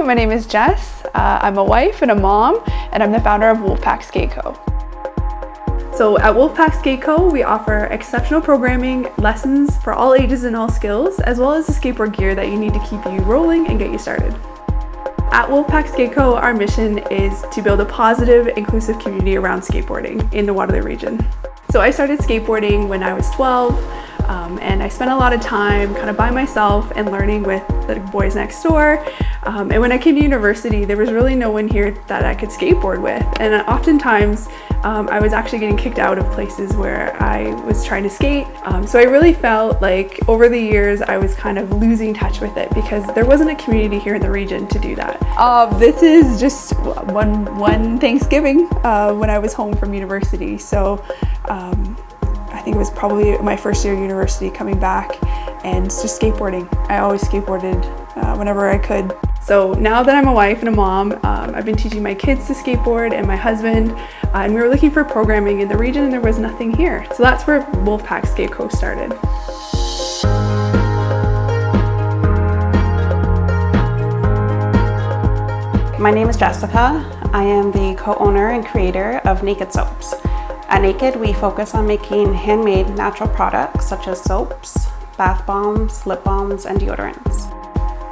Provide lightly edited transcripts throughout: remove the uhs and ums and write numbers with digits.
my name is Jess. I'm a wife and a mom, and I'm the founder of Wolfpack Skate Co. So at Wolfpack Skate Co, we offer exceptional programming, lessons for all ages and all skills, as well as the skateboard gear that you need to keep you rolling and get you started. At Wolfpack Skate Co, our mission is to build a positive, inclusive community around skateboarding in the Waterloo region. So I started skateboarding when I was 12, and I spent a lot of time kind of by myself and learning with the boys next door. And when I came to university, there was really no one here that I could skateboard with. And oftentimes, I was actually getting kicked out of places where I was trying to skate. So I really felt like over the years, I was kind of losing touch with it because there wasn't a community here in the region to do that. This is just one Thanksgiving when I was home from university. So I think it was probably my first year of university coming back and just skateboarding. I always skateboarded whenever I could. So now that I'm a wife and a mom, I've been teaching my kids to skateboard and my husband, and we were looking for programming in the region and there was nothing here. So that's where Wolfpack Skate Co started. My name is Jessica. I am the co-owner and creator of Naked Soaps. At Naked, we focus on making handmade natural products such as soaps, bath bombs, lip balms, and deodorants.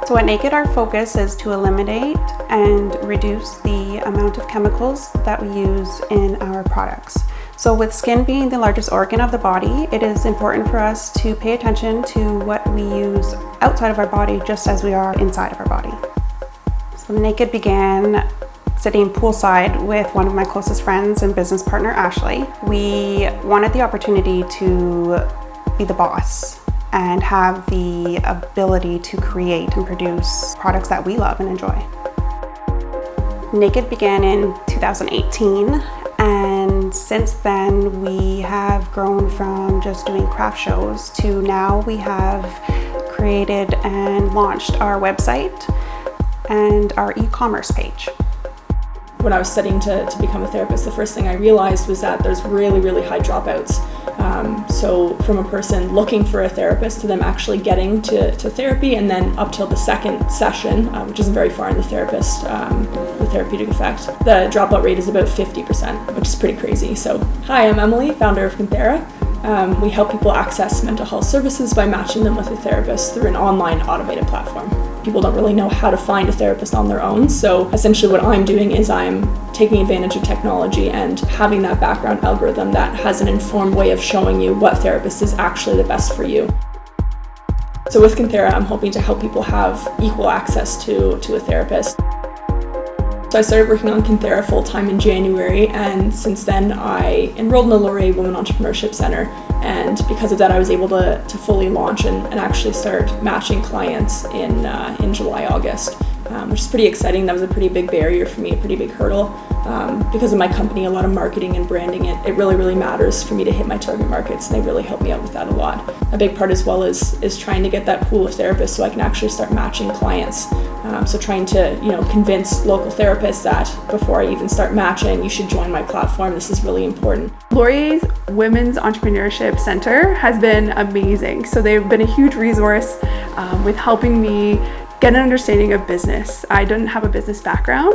So at Naked, our focus is to eliminate and reduce the amount of chemicals that we use in our products. So with skin being the largest organ of the body, it is important for us to pay attention to what we use outside of our body just as we are inside of our body. So Naked began sitting poolside with one of my closest friends and business partner, Ashley. We wanted the opportunity to be the boss and have the ability to create and produce products that we love and enjoy. Naked began in 2018, and since then we have grown from just doing craft shows to now we have created and launched our website and our e-commerce page. When I was studying to become a therapist, the first thing I realized was that there's really high dropouts. So from a person looking for a therapist to them actually getting to therapy, and then up till the second session, which isn't very far in the therapeutic effect, the dropout rate is about 50%, which is pretty crazy. So hi, I'm Emily, founder of Kinthera. We help people access mental health services by matching them with a therapist through an online automated platform. People don't really know how to find a therapist on their own, so essentially what I'm doing is I'm taking advantage of technology and having that background algorithm that has an informed way of showing you what therapist is actually the best for you. So with Kinthera, I'm hoping to help people have equal access to a therapist. So I started working on Kinthera full-time in January, and since then I enrolled in the Laurier Women Entrepreneurship Centre, and because of that I was able to fully launch and actually start matching clients in July, August, which is pretty exciting. That was a pretty big barrier for me, a pretty big hurdle. Because of my company, a lot of marketing and branding, it really matters for me to hit my target markets, and they really help me out with that a lot. A big part as well is trying to get that pool of therapists so I can actually start matching clients. So trying to convince local therapists that before I even start matching, you should join my platform. This is really important. Laurier Women's Entrepreneurship Centre has been amazing. So they've been a huge resource with helping me get an understanding of business. I didn't have a business background,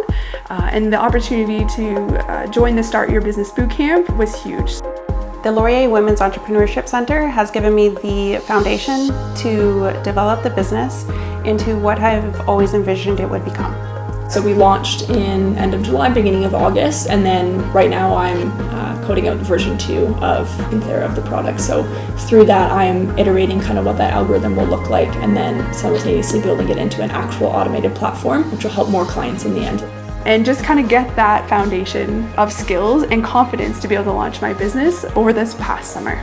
and the opportunity to join the Start Your Business Bootcamp was huge. The Laurier Women's Entrepreneurship Centre has given me the foundation to develop the business into what I've always envisioned it would become. So we launched in end of July, beginning of August, and then right now I'm coding out version 2 of Kinthera of the product. So through that I'm iterating kind of what that algorithm will look like, and then simultaneously building it into an actual automated platform, which will help more clients in the end. And just kind of get that foundation of skills and confidence to be able to launch my business over this past summer.